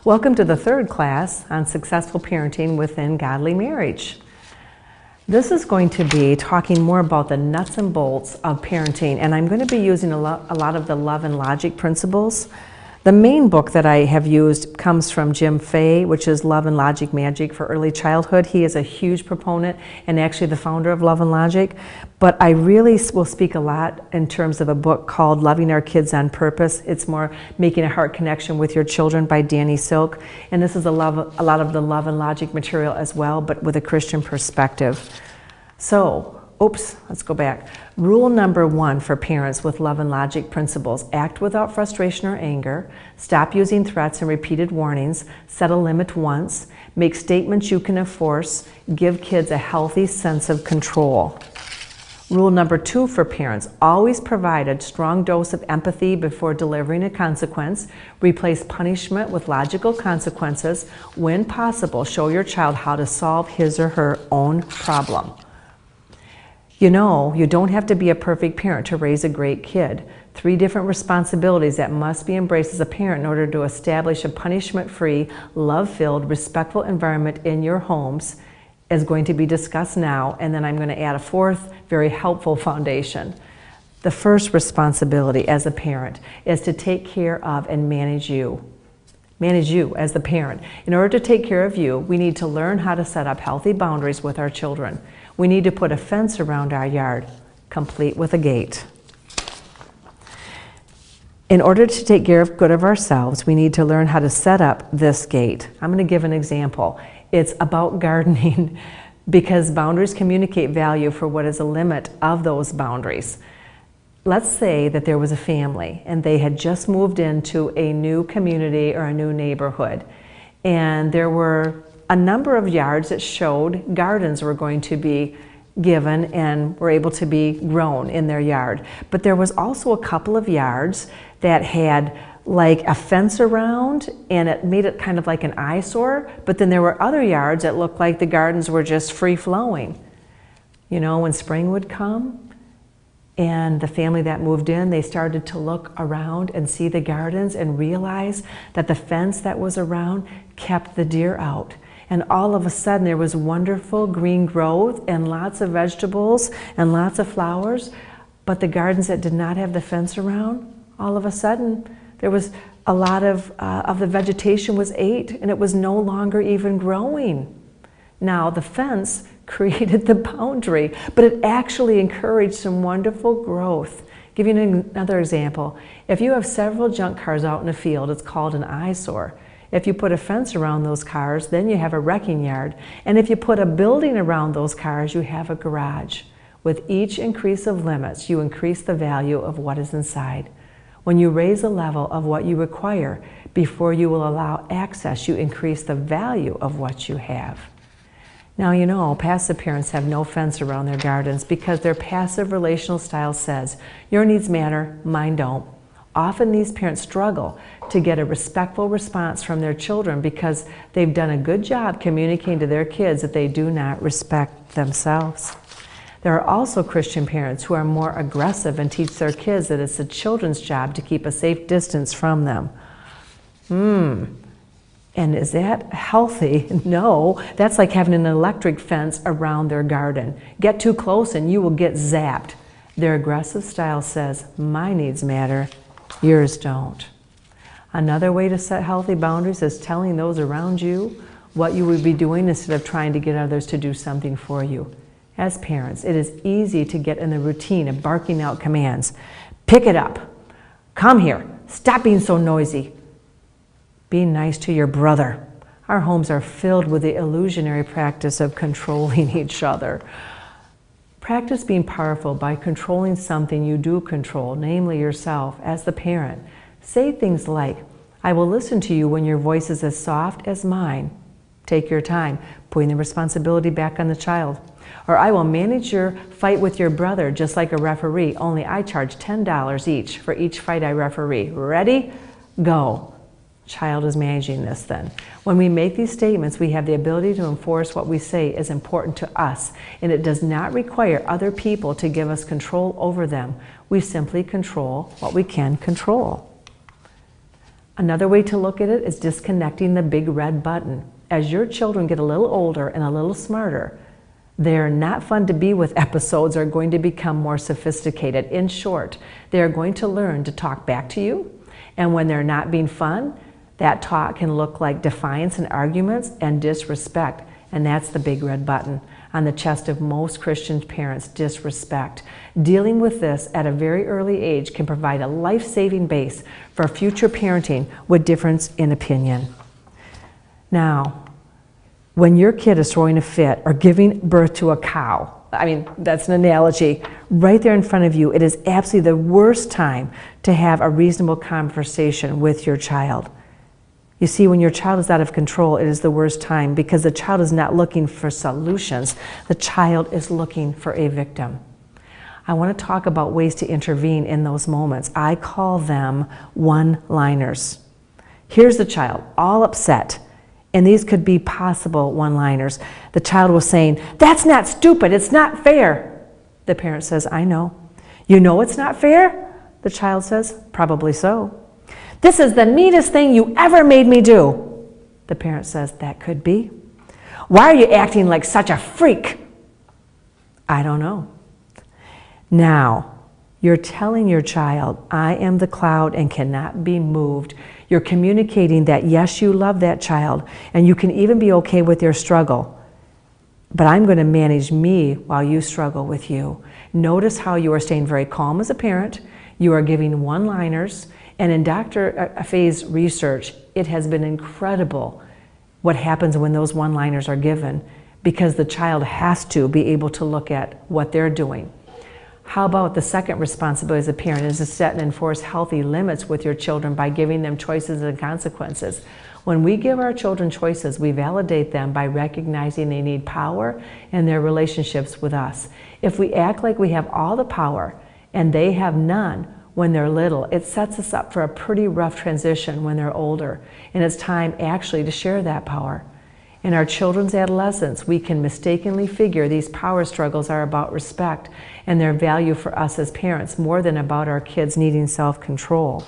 Welcome to the third class on successful parenting within godly marriage. This is going to be talking more about the nuts and bolts of parenting, and I'm going to be using a lot of the love and logic principles. The main book that I have used comes from Jim Fay, which is Love and Logic Magic for Early Childhood. He is a huge proponent and actually the founder of Love and Logic. But I really will speak a lot in terms of a book called Loving Our Kids on Purpose. It's more Making a Heart Connection with Your Children by Danny Silk. And this is a lot of the Love and Logic material as well, but with a Christian perspective. So, let's go back. Rule number 1 for parents with love and logic principles: act without frustration or anger, stop using threats and repeated warnings, set a limit once, make statements you can enforce, give kids a healthy sense of control. Rule number 2 for parents: always provide a strong dose of empathy before delivering a consequence. Replace punishment with logical consequences. When possible, show your child how to solve his or her own problem. You know, you don't have to be a perfect parent to raise a great kid. 3 different responsibilities that must be embraced as a parent in order to establish a punishment-free, love-filled, respectful environment in your homes is going to be discussed now, and then I'm going to add a 4th very helpful foundation. The first responsibility as a parent is to take care of and manage you. Manage you as the parent. In order to take care of you, we need to learn how to set up healthy boundaries with our children. We need to put a fence around our yard, complete with a gate. In order to take care of good of ourselves, we need to learn how to set up this gate. I'm going to give an example. It's about gardening because boundaries communicate value for what is a limit of those boundaries. Let's say that there was a family and they had just moved into a new community or a new neighborhood, and there were a number of yards that showed gardens were going to be given and were able to be grown in their yard. But there was also a couple of yards that had like a fence around, and it made it kind of like an eyesore. But then there were other yards that looked like the gardens were just free-flowing. You know, when spring would come and the family that moved in, they started to look around and see the gardens and realize that the fence that was around kept the deer out. And all of a sudden there was wonderful green growth and lots of vegetables and lots of flowers. But the gardens that did not have the fence around, all of a sudden there was a lot of the vegetation was ate, and it was no longer even growing. Now the fence created the boundary, but it actually encouraged some wonderful growth. Give you another example. If you have several junk cars out in a field, it's called an eyesore. If you put a fence around those cars, then you have a wrecking yard. And if you put a building around those cars, you have a garage. With each increase of limits, you increase the value of what is inside. When you raise the level of what you require before you will allow access, you increase the value of what you have. Now, you know, passive parents have no fence around their gardens because their passive relational style says, your needs matter, mine don't. Often these parents struggle to get a respectful response from their children because they've done a good job communicating to their kids that they do not respect themselves. There are also Christian parents who are more aggressive and teach their kids that it's the children's job to keep a safe distance from them. And is that healthy? No, that's like having an electric fence around their garden. Get too close and you will get zapped. Their aggressive style says, my needs matter, yours don't. Another way to set healthy boundaries is telling those around you what you would be doing instead of trying to get others to do something for you. As parents, it is easy to get in the routine of barking out commands. Pick it up. Come here. Stop being so noisy. Be nice to your brother. Our homes are filled with the illusionary practice of controlling each other. Practice being powerful by controlling something you do control, namely yourself as the parent. Say things like, I will listen to you when your voice is as soft as mine. Take your time, putting the responsibility back on the child. Or I will manage your fight with your brother just like a referee, only I charge $10 each for each fight I referee. Ready? Go. Child is managing this then. When we make these statements, we have the ability to enforce what we say is important to us, and it does not require other people to give us control over them. We simply control what we can control. Another way to look at it is disconnecting the big red button. As your children get a little older and a little smarter, their not fun to be with episodes are going to become more sophisticated. In short, they are going to learn to talk back to you, and when they're not being fun, that talk can look like defiance and arguments and disrespect, and that's the big red button on the chest of most Christian parents: disrespect. Dealing with this at a very early age can provide a life-saving base for future parenting with difference in opinion. Now, when your kid is throwing a fit or giving birth to a cow, I mean, that's an analogy, right there in front of you, it is absolutely the worst time to have a reasonable conversation with your child. You see, when your child is out of control, it is the worst time because the child is not looking for solutions. The child is looking for a victim. I want to talk about ways to intervene in those moments. I call them one-liners. Here's the child, all upset. And these could be possible one-liners. The child was saying, "That's not stupid, it's not fair." The parent says, "I know." "You know it's not fair?" The child says, "Probably so." "This is the neatest thing you ever made me do." The parent says, "That could be." "Why are you acting like such a freak?" "I don't know." Now, you're telling your child, "I am the cloud and cannot be moved." You're communicating that, yes, you love that child, and you can even be okay with their struggle. But I'm going to manage me while you struggle with you. Notice how you are staying very calm as a parent. You are giving one-liners. And in Dr. Fay's research, it has been incredible what happens when those one-liners are given, because the child has to be able to look at what they're doing. How about the second responsibility as a parent is to set and enforce healthy limits with your children by giving them choices and consequences. When we give our children choices, we validate them by recognizing they need power in their relationships with us. If we act like we have all the power and they have none when they're little, it sets us up for a pretty rough transition when they're older. And it's time actually to share that power. In our children's adolescence, we can mistakenly figure these power struggles are about respect and their value for us as parents more than about our kids needing self-control.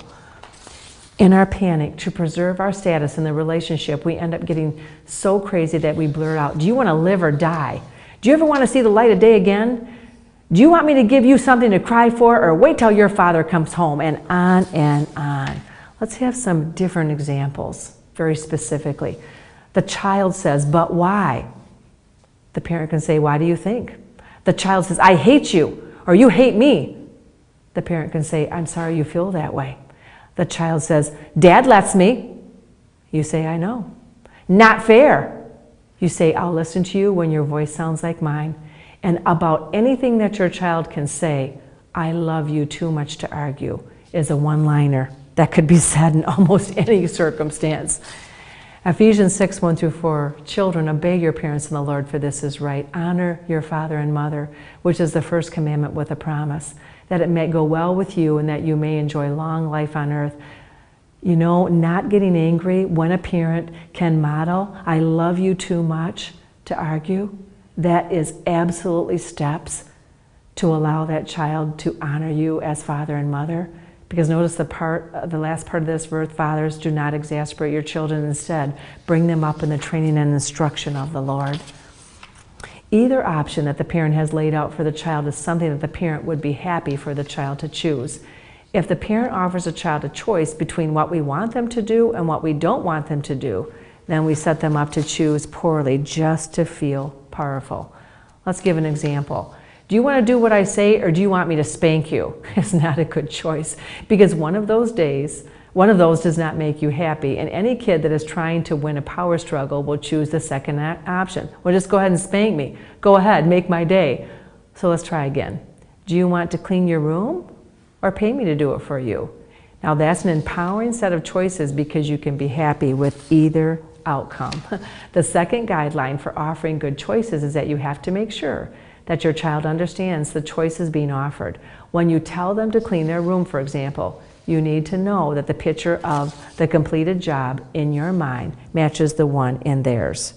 In our panic to preserve our status in the relationship, we end up getting so crazy that we blurt out, "Do you want to live or die? Do you ever want to see the light of day again? Do you want me to give you something to cry for, or wait till your father comes home?" And on and on. Let's have some different examples, very specifically. The child says, "But why?" The parent can say, "Why do you think?" The child says, "I hate you," or "You hate me." The parent can say, "I'm sorry you feel that way." The child says, "Dad lets me." You say, "I know." "Not fair." You say, "I'll listen to you when your voice sounds like mine." And about anything that your child can say, "I love you too much to argue," is a one-liner that could be said in almost any circumstance. Ephesians 6:1-4, "Children, obey your parents in the Lord, for this is right. Honor your father and mother, which is the first commandment with a promise, that it may go well with you and that you may enjoy long life on earth." You know, not getting angry when a parent can model, "I love you too much to argue," that is absolutely steps to allow that child to honor you as father and mother. Because notice the last part of this verse, "Fathers, do not exasperate your children. Instead, bring them up in the training and instruction of the Lord." Either option that the parent has laid out for the child is something that the parent would be happy for the child to choose. If the parent offers a child a choice between what we want them to do and what we don't want them to do, then we set them up to choose poorly just to feel powerful. Let's give an example. "Do you want to do what I say, or do you want me to spank you?" It's not a good choice, because one of those does not make you happy, and any kid that is trying to win a power struggle will choose the second option. "Well, just go ahead and spank me. Go ahead, make my day." So let's try again. "Do you want to clean your room, or pay me to do it for you?" Now that's an empowering set of choices, because you can be happy with either outcome. The second guideline for offering good choices is that you have to make sure that your child understands the choices being offered. When you tell them to clean their room, for example, you need to know that the picture of the completed job in your mind matches the one in theirs.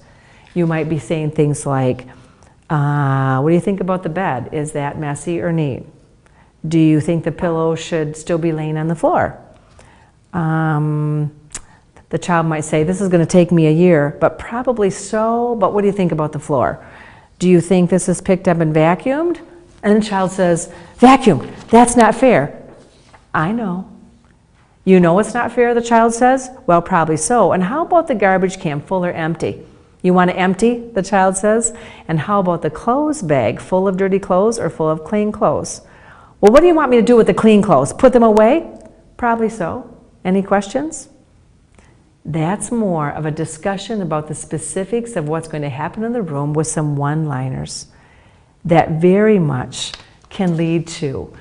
You might be saying things like, "What do you think about the bed? Is that messy or neat? Do you think the pillow should still be laying on the floor? The child might say, this is going to take me a year, but probably so, but what do you think about the floor? Do you think this is picked up and vacuumed? And the child says, vacuum, that's not fair. I know. You know it's not fair, the child says? Well, probably so. And how about the garbage can, full or empty? You want to empty, the child says? And how about the clothes bag, full of dirty clothes or full of clean clothes? Well, what do you want me to do with the clean clothes? Put them away? Probably so. Any questions? That's more of a discussion about the specifics of what's going to happen in the room with some one-liners that very much can lead to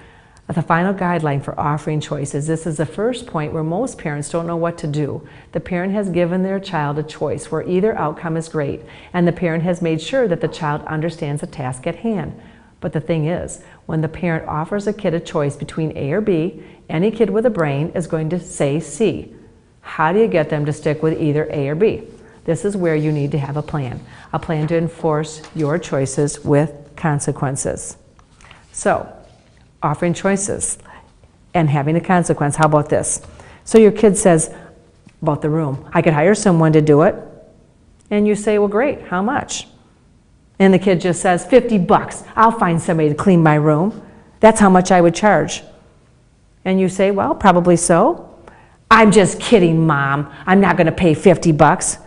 the final guideline for offering choices. This is the first point where most parents don't know what to do. The parent has given their child a choice where either outcome is great, and the parent has made sure that the child understands the task at hand. But the thing is, when the parent offers a kid a choice between A or B, any kid with a brain is going to say C. How do you get them to stick with either A or B? This is where you need to have a plan to enforce your choices with consequences. So, offering choices and having a consequence. How about this? So your kid says about the room, I could hire someone to do it. And you say, well, great, how much? And the kid just says, $50. I'll find somebody to clean my room. That's how much I would charge. And you say, well, probably so. I'm just kidding, Mom. I'm not going to pay $50.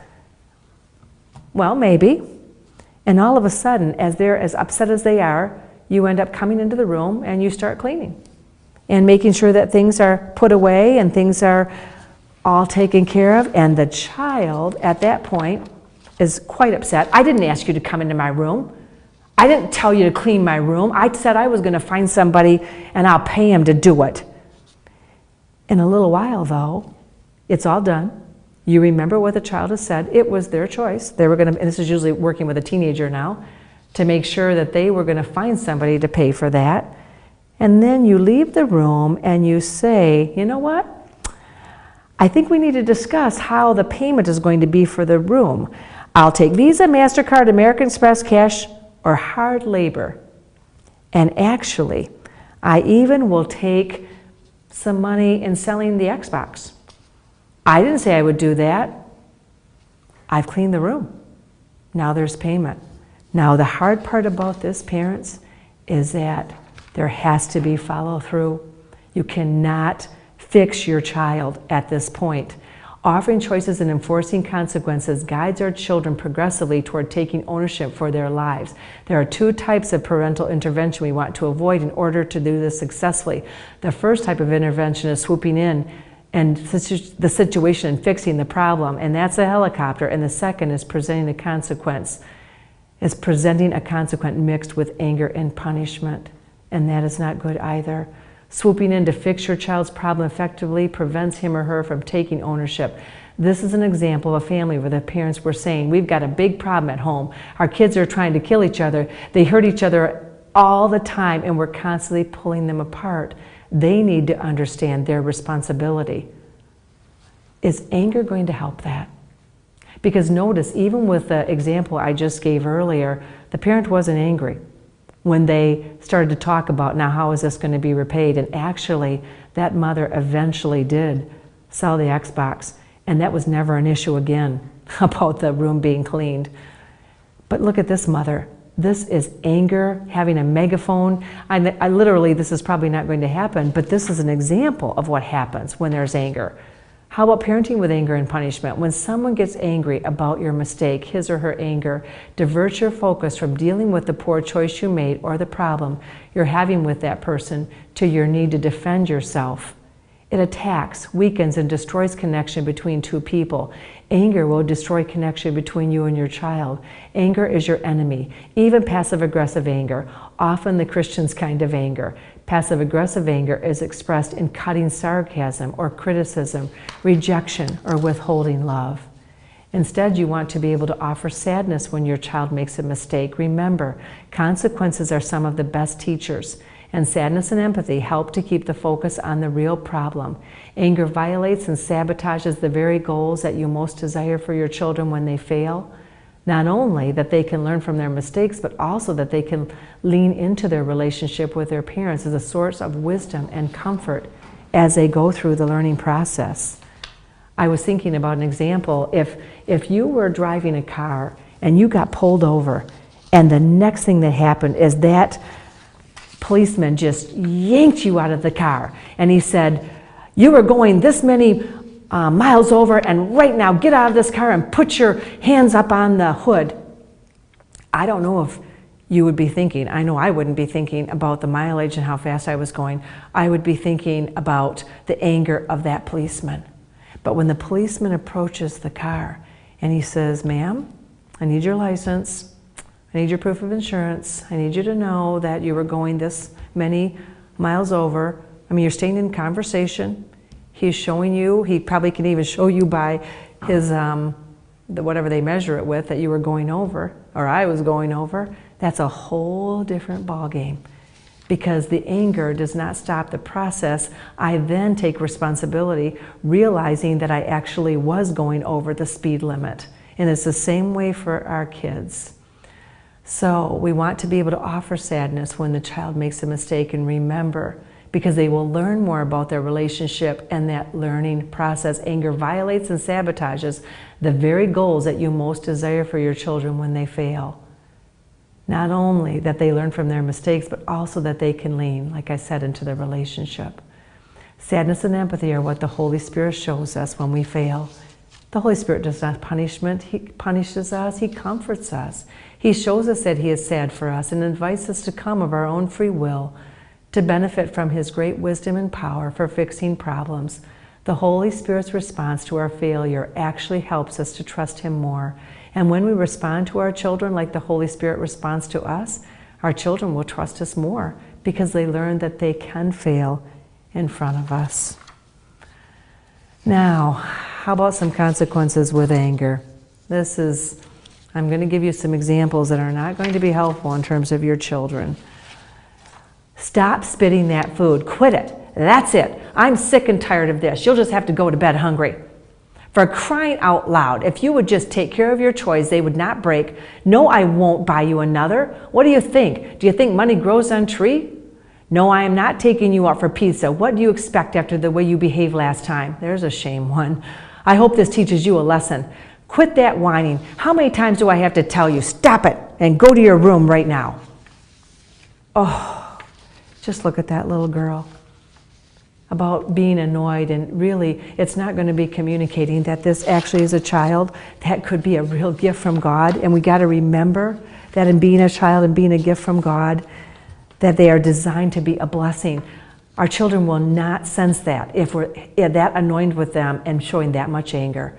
Well, maybe. And all of a sudden, as they're as upset as they are, you end up coming into the room and you start cleaning and making sure that things are put away and things are all taken care of. And the child at that point is quite upset. I didn't ask you to come into my room. I didn't tell you to clean my room. I said I was going to find somebody and I'll pay him to do it. In a little while, though, it's all done. You remember what the child has said. It was their choice. They were going to, and this is usually working with a teenager now, to make sure that they were going to find somebody to pay for that. And then you leave the room and you say, you know what? I think we need to discuss how the payment is going to be for the room. I'll take Visa, MasterCard, American Express, cash, or hard labor. And actually, I even will take some money in selling the Xbox. I didn't say I would do that. I've cleaned the room. Now there's payment. Now the hard part about this, parents, is that there has to be follow-through. You cannot fix your child at this point. Offering choices and enforcing consequences guides our children progressively toward taking ownership for their lives. There are two types of parental intervention we want to avoid in order to do this successfully. The first type of intervention is swooping in and the situation and fixing the problem, and that's a helicopter. And the second is presenting a consequence. Is presenting a consequence mixed with anger and punishment, and that is not good either. Swooping in to fix your child's problem effectively prevents him or her from taking ownership. This is an example of a family where the parents were saying, we've got a big problem at home. Our kids are trying to kill each other. They hurt each other all the time, and we're constantly pulling them apart. They need to understand their responsibility. Is anger going to help that? Because notice, even with the example I just gave earlier, the parent wasn't angry when they started to talk about, now how is this going to be repaid? And actually, that mother eventually did sell the Xbox, and that was never an issue again about the room being cleaned. But look at this mother. This is anger, having a megaphone. I literally, this is probably not going to happen, but this is an example of what happens when there's anger. How about parenting with anger and punishment? When someone gets angry about your mistake, his or her anger, divert your focus from dealing with the poor choice you made or the problem you're having with that person to your need to defend yourself. It attacks, weakens, and destroys connection between two people. Anger will destroy connection between you and your child. Anger is your enemy, even passive-aggressive anger, often the Christian's kind of anger. Passive-aggressive anger is expressed in cutting sarcasm or criticism, rejection, or withholding love. Instead, you want to be able to offer sadness when your child makes a mistake. Remember, consequences are some of the best teachers, and sadness and empathy help to keep the focus on the real problem. Anger violates and sabotages the very goals that you most desire for your children when they fail. Not only that they can learn from their mistakes, but also that they can lean into their relationship with their parents as a source of wisdom and comfort as they go through the learning process. I was thinking about an example. If you were driving a car and you got pulled over, and the next thing that happened is that policeman just yanked you out of the car, and he said, you were going this many miles over, and right now get out of this car and put your hands up on the hood. I don't know if you would be thinking, I know I wouldn't be thinking about the mileage and how fast I was going. I would be thinking about the anger of that policeman. But when the policeman approaches the car and he says, ma'am, I need your license, I need your proof of insurance, I need you to know that you were going this many miles over. I mean, you're staying in conversation. He's showing you, he probably can even show you by his, whatever they measure it with, that you were going over, or I was going over. That's a whole different ballgame, because the anger does not stop the process. I then take responsibility, realizing that I actually was going over the speed limit. And it's the same way for our kids. So we want to be able to offer sadness when the child makes a mistake, and remember, because they will learn more about their relationship and that learning process. Anger violates and sabotages the very goals that you most desire for your children when they fail. Not only that they learn from their mistakes, but also that they can lean, like I said, into the relationship. Sadness and empathy are what the Holy Spirit shows us when we fail. The Holy Spirit does not punishment. He punishes us. He comforts us. He shows us that He is sad for us and invites us to come of our own free will to benefit from His great wisdom and power for fixing problems. The Holy Spirit's response to our failure actually helps us to trust Him more. And when we respond to our children like the Holy Spirit responds to us, our children will trust us more, because they learn that they can fail in front of us. Now, how about some consequences with anger? I'm going to give you some examples that are not going to be helpful in terms of your children. Stop spitting that food. Quit it. That's it. I'm sick and tired of this. You'll just have to go to bed hungry. For crying out loud, if you would just take care of your toys, they would not break. No, I won't buy you another. What do you think? Do you think money grows on tree? No, I am not taking you out for pizza. What do you expect after the way you behaved last time? There's a shame one. I hope this teaches you a lesson. Quit that whining. How many times do I have to tell you? Stop it and go to your room right now. Oh, just look at that little girl. About being annoyed, and really it's not going to be communicating that this actually is a child that could be a real gift from God. And we got to remember that in being a child and being a gift from God, that they are designed to be a blessing. Our children will not sense that if we're that annoyed with them and showing that much anger.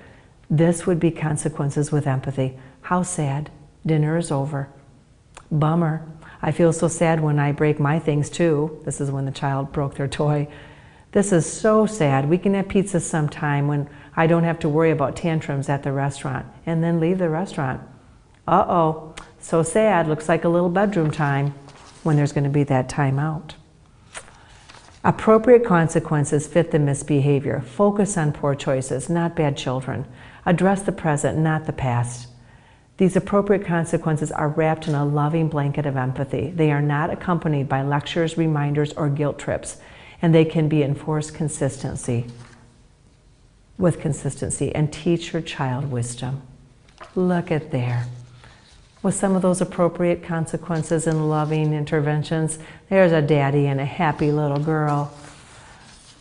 This would be consequences with empathy. How sad. Dinner is over. Bummer. I feel so sad when I break my things too. This is when the child broke their toy. This is so sad. We can have pizza sometime when I don't have to worry about tantrums at the restaurant, and then leave the restaurant. Uh-oh, so sad. Looks like a little bedroom time, when there's going to be that time out. Appropriate consequences fit the misbehavior. Focus on poor choices, not bad children. Address the present, not the past. These appropriate consequences are wrapped in a loving blanket of empathy. They are not accompanied by lectures, reminders, or guilt trips, and they can be enforced with consistency, and teach your child wisdom. Look at there. With some of those appropriate consequences and loving interventions, there's a daddy and a happy little girl.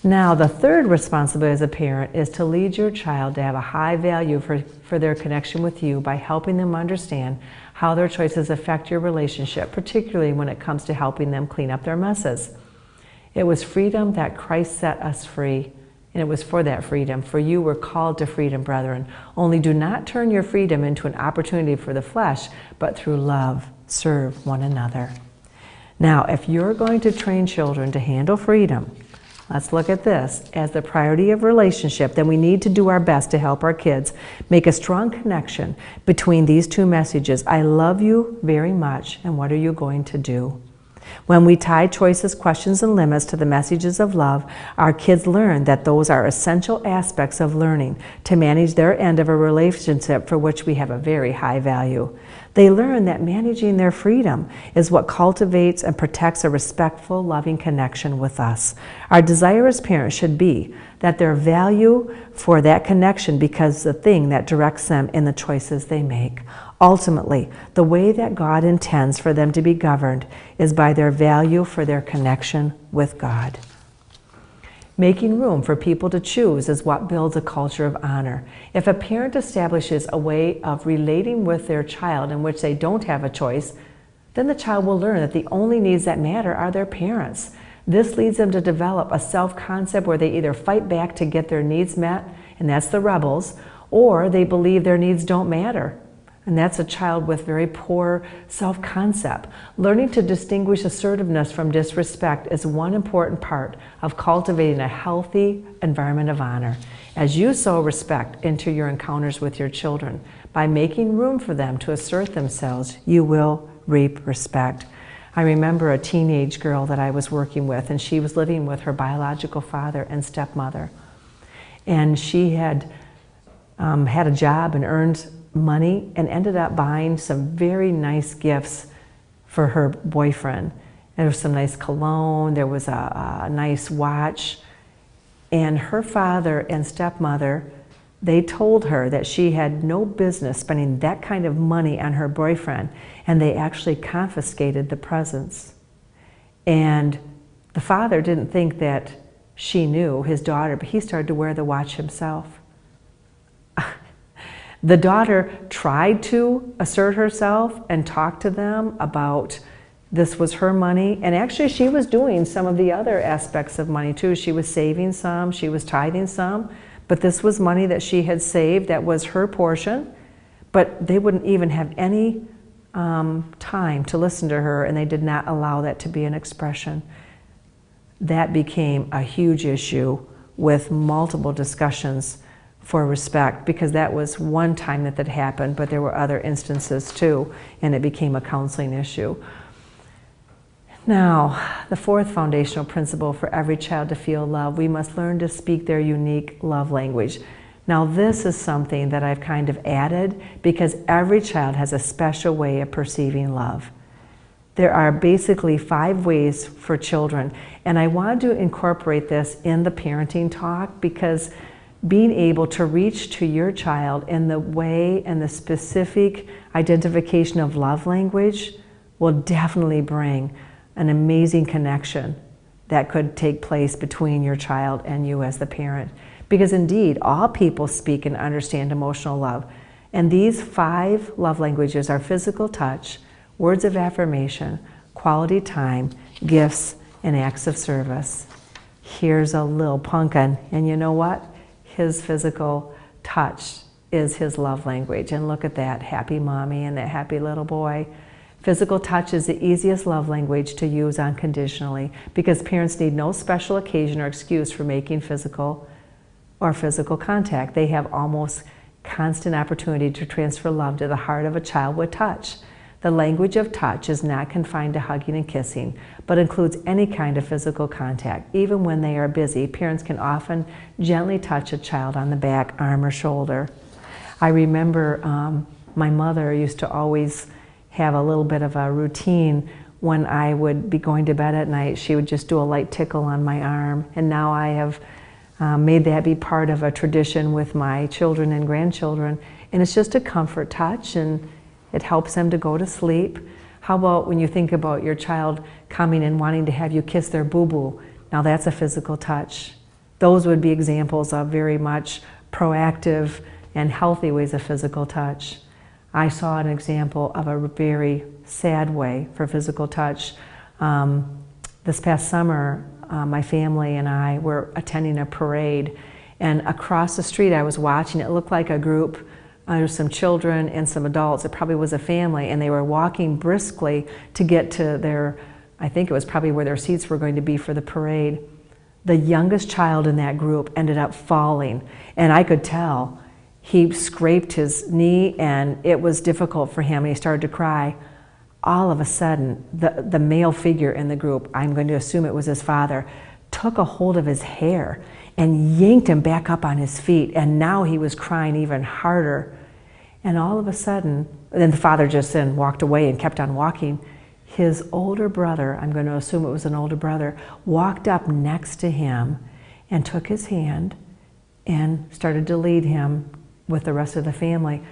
Now, the third responsibility as a parent is to lead your child to have a high value for their connection with you by helping them understand how their choices affect your relationship, particularly when it comes to helping them clean up their messes. It was freedom that Christ set us free, and it was for that freedom. For you were called to freedom, brethren. Only do not turn your freedom into an opportunity for the flesh, but through love, serve one another. Now, if you're going to train children to handle freedom, let's look at this as the priority of relationship, then we need to do our best to help our kids make a strong connection between these two messages. I love you very much, and what are you going to do? When we tie choices, questions, and limits to the messages of love, our kids learn that those are essential aspects of learning to manage their end of a relationship for which we have a very high value. They learn that managing their freedom is what cultivates and protects a respectful, loving connection with us. Our desire as parents should be that their value for that connection becomes the thing that directs them in the choices they make. Ultimately, the way that God intends for them to be governed is by their value for their connection with God. Making room for people to choose is what builds a culture of honor. If a parent establishes a way of relating with their child in which they don't have a choice, then the child will learn that the only needs that matter are their parents. This leads them to develop a self-concept where they either fight back to get their needs met, and that's the rebels, or they believe their needs don't matter. And that's a child with very poor self-concept. Learning to distinguish assertiveness from disrespect is one important part of cultivating a healthy environment of honor. As you sow respect into your encounters with your children, by making room for them to assert themselves, you will reap respect. I remember a teenage girl that I was working with, and she was living with her biological father and stepmother. And she had had a job and earned money and ended up buying some very nice gifts for her boyfriend. There was some nice cologne, there was a nice watch, and her father and stepmother, they told her that she had no business spending that kind of money on her boyfriend, and they actually confiscated the presents. And the father didn't think that she knew his daughter, but he started to wear the watch himself. The daughter tried to assert herself and talk to them about this was her money, and actually she was doing some of the other aspects of money too. She was saving some, she was tithing some, but this was money that she had saved that was her portion, but they wouldn't even have any time to listen to her, and they did not allow that to be an expression. That became a huge issue with multiple discussions for respect, because that was one time that happened, but there were other instances too, and it became a counseling issue. Now, the fourth foundational principle for every child to feel love, we must learn to speak their unique love language. Now, this is something that I've kind of added because every child has a special way of perceiving love. There are basically 5 ways for children, and I wanted to incorporate this in the parenting talk because being able to reach to your child in the way and the specific identification of love language will definitely bring an amazing connection that could take place between your child and you as the parent. Because indeed, all people speak and understand emotional love. And these 5 love languages are physical touch, words of affirmation, quality time, gifts, and acts of service. Here's a little pumpkin, and you know what? His physical touch is his love language. And look at that happy mommy and that happy little boy. Physical touch is the easiest love language to use unconditionally because parents need no special occasion or excuse for making physical contact. They have almost constant opportunity to transfer love to the heart of a child with touch. The language of touch is not confined to hugging and kissing, but includes any kind of physical contact. Even when they are busy, parents can often gently touch a child on the back, arm, or shoulder. I remember my mother used to always have a little bit of a routine when I would be going to bed at night. She would just do a light tickle on my arm, and now I have made that be part of a tradition with my children and grandchildren, and it's just a comfort touch, and it helps them to go to sleep. How about when you think about your child coming and wanting to have you kiss their boo-boo? Now that's a physical touch. Those would be examples of very much proactive and healthy ways of physical touch. I saw an example of a very sad way for physical touch. This past summer, my family and I were attending a parade, and across the street I was watching. It looked like a group. There were some children and some adults. It probably was a family, and they were walking briskly to get to their, I think it was probably where their seats were going to be for the parade. The youngest child in that group ended up falling, and I could tell. He scraped his knee, and it was difficult for him, and he started to cry. all of a sudden, the male figure in the group, I'm going to assume it was his father, took a hold of his hair and yanked him back up on his feet, and now he was crying even harder. And all of a sudden, then the father just then walked away and kept on walking. His older brother, I'm going to assume it was an older brother, walked up next to him and took his hand and started to lead him with the rest of the family.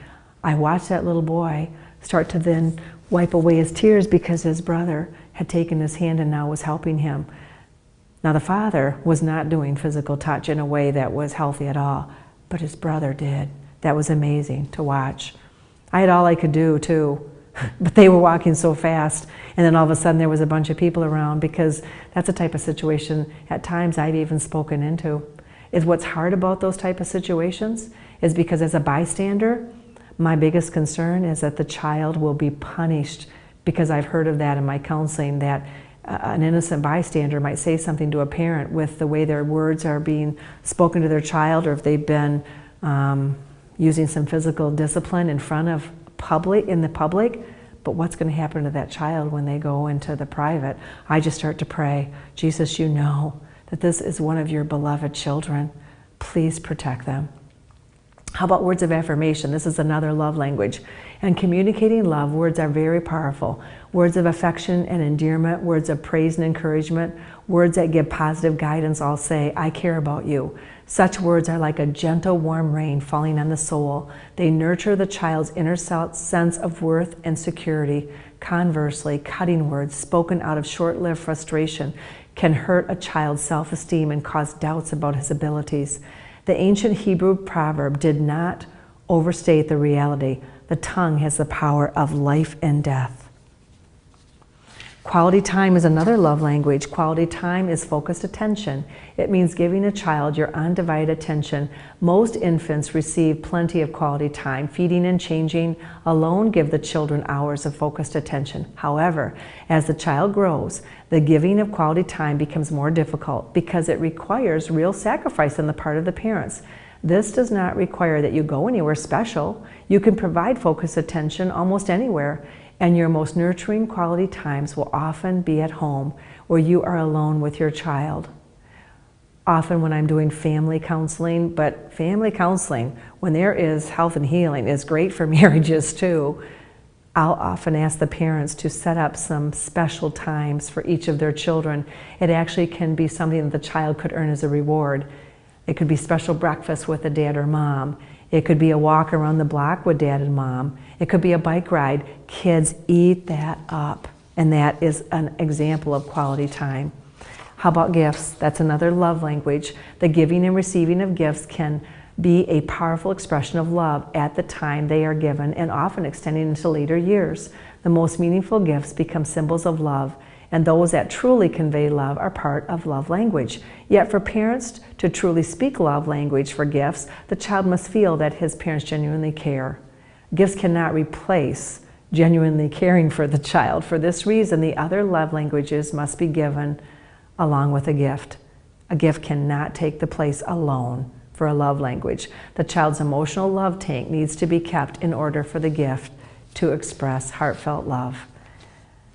I watched that little boy start to then wipe away his tears because his brother had taken his hand and now was helping him. Now the father was not doing physical touch in a way that was healthy at all, but his brother did. That was amazing to watch. I had all I could do too, but they were walking so fast, and then all of a sudden there was a bunch of people around, because that's the type of situation at times I've even spoken into. Is what's hard about those type of situations is because as a bystander, my biggest concern is that the child will be punished, because I've heard of that in my counseling, that an innocent bystander might say something to a parent with the way their words are being spoken to their child, or if they've been using some physical discipline in front of the public. But what's going to happen to that child when they go into the private? I just start to pray, Jesus, you know that this is one of your beloved children. Please protect them. How about words of affirmation? This is another love language. And communicating love, words are very powerful. Words of affection and endearment, words of praise and encouragement, words that give positive guidance. I'll say, I care about you. Such words are like a gentle, warm rain falling on the soul. They nurture the child's inner sense of worth and security. Conversely, cutting words spoken out of short-lived frustration can hurt a child's self-esteem and cause doubts about his abilities. The ancient Hebrew proverb did not overstate the reality. The tongue has the power of life and death. Quality time is another love language. Quality time is focused attention. It means giving a child your undivided attention. Most infants receive plenty of quality time. Feeding and changing alone give the children hours of focused attention. However, as the child grows, the giving of quality time becomes more difficult because it requires real sacrifice on the part of the parents. This does not require that you go anywhere special. You can provide focused attention almost anywhere. And your most nurturing quality times will often be at home, where you are alone with your child. Often when I'm doing family counseling, but family counseling, when there is health and healing, is great for marriages too. I'll often ask the parents to set up some special times for each of their children. It actually can be something that the child could earn as a reward. It could be special breakfast with a dad or mom. It could be a walk around the block with dad and mom. It could be a bike ride. Kids eat that up, and that is an example of quality time. How about gifts? That's another love language. The giving and receiving of gifts can be a powerful expression of love at the time they are given, and often extending into later years. The most meaningful gifts become symbols of love, and those that truly convey love are part of love language. Yet for parents to truly speak love language for gifts, the child must feel that his parents genuinely care. Gifts cannot replace genuinely caring for the child. For this reason, the other love languages must be given along with a gift. A gift cannot take the place alone for a love language. The child's emotional love tank needs to be kept in order for the gift to express heartfelt love.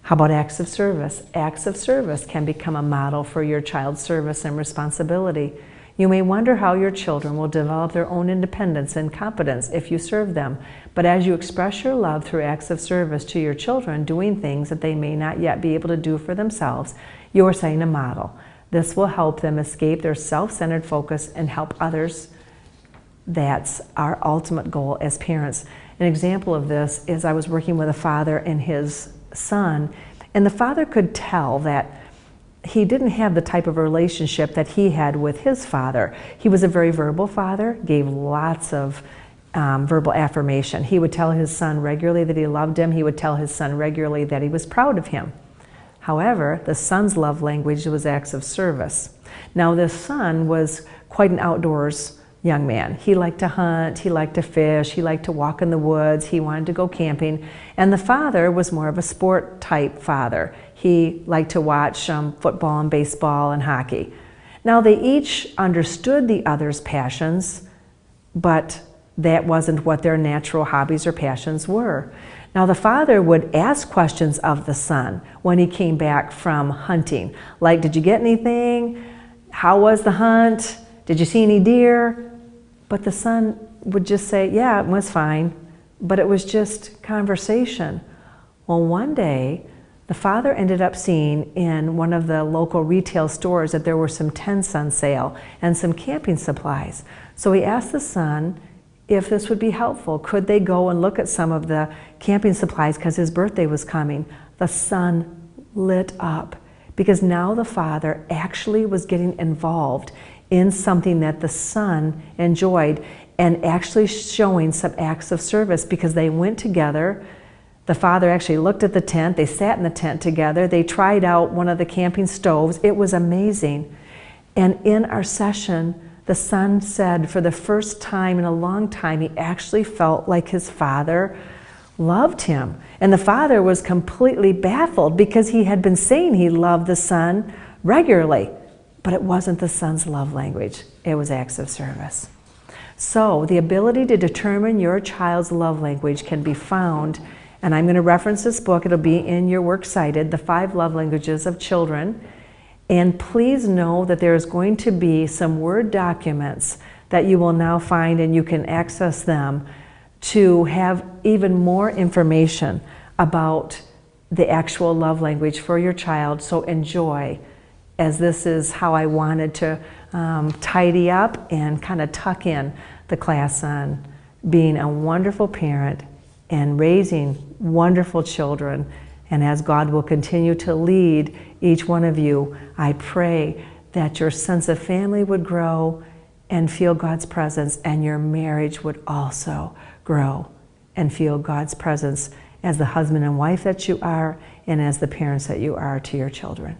How about acts of service? Acts of service can become a model for your child's service and responsibility. You may wonder how your children will develop their own independence and competence if you serve them. But as you express your love through acts of service to your children, doing things that they may not yet be able to do for themselves, you are setting a model. This will help them escape their self-centered focus and help others. That's our ultimate goal as parents. An example of this is I was working with a father and his son, and the father could tell that he didn't have the type of relationship that he had with his father. He was a very verbal father, gave lots of verbal affirmation. He would tell his son regularly that he loved him. He would tell his son regularly that he was proud of him. However, the son's love language was acts of service. Now, this son was quite an outdoors young man. He liked to hunt, he liked to fish, he liked to walk in the woods, he wanted to go camping. And the father was more of a sport type father. He liked to watch football and baseball and hockey. Now they each understood the other's passions, but that wasn't what their natural hobbies or passions were. Now the father would ask questions of the son when he came back from hunting. Like, did you get anything? How was the hunt? Did you see any deer? But the son would just say, yeah, it was fine. But it was just conversation. Well, one day, the father ended up seeing in one of the local retail stores that there were some tents on sale and some camping supplies. So he asked the son if this would be helpful. Could they go and look at some of the camping supplies because his birthday was coming? The son lit up because now the father actually was getting involved in something that the son enjoyed and actually showing some acts of service because they went together. The father actually looked at the tent. They sat in the tent together. They tried out one of the camping stoves. It was amazing. And in our session, the son said for the first time in a long time, he actually felt like his father loved him. And the father was completely baffled because he had been saying he loved the son regularly, but it wasn't the son's love language. It was acts of service. So the ability to determine your child's love language can be found, and I'm going to reference this book. It'll be in your works cited, The 5 Love Languages of Children. And please know that there is going to be some Word documents that you will now find, and you can access them to have even more information about the actual love language for your child. So enjoy, as this is how I wanted to tidy up and kind of tuck in the class on being a wonderful parent and raising wonderful children. And as God will continue to lead each one of you, I pray that your sense of family would grow and feel God's presence, and your marriage would also grow and feel God's presence as the husband and wife that you are and as the parents that you are to your children.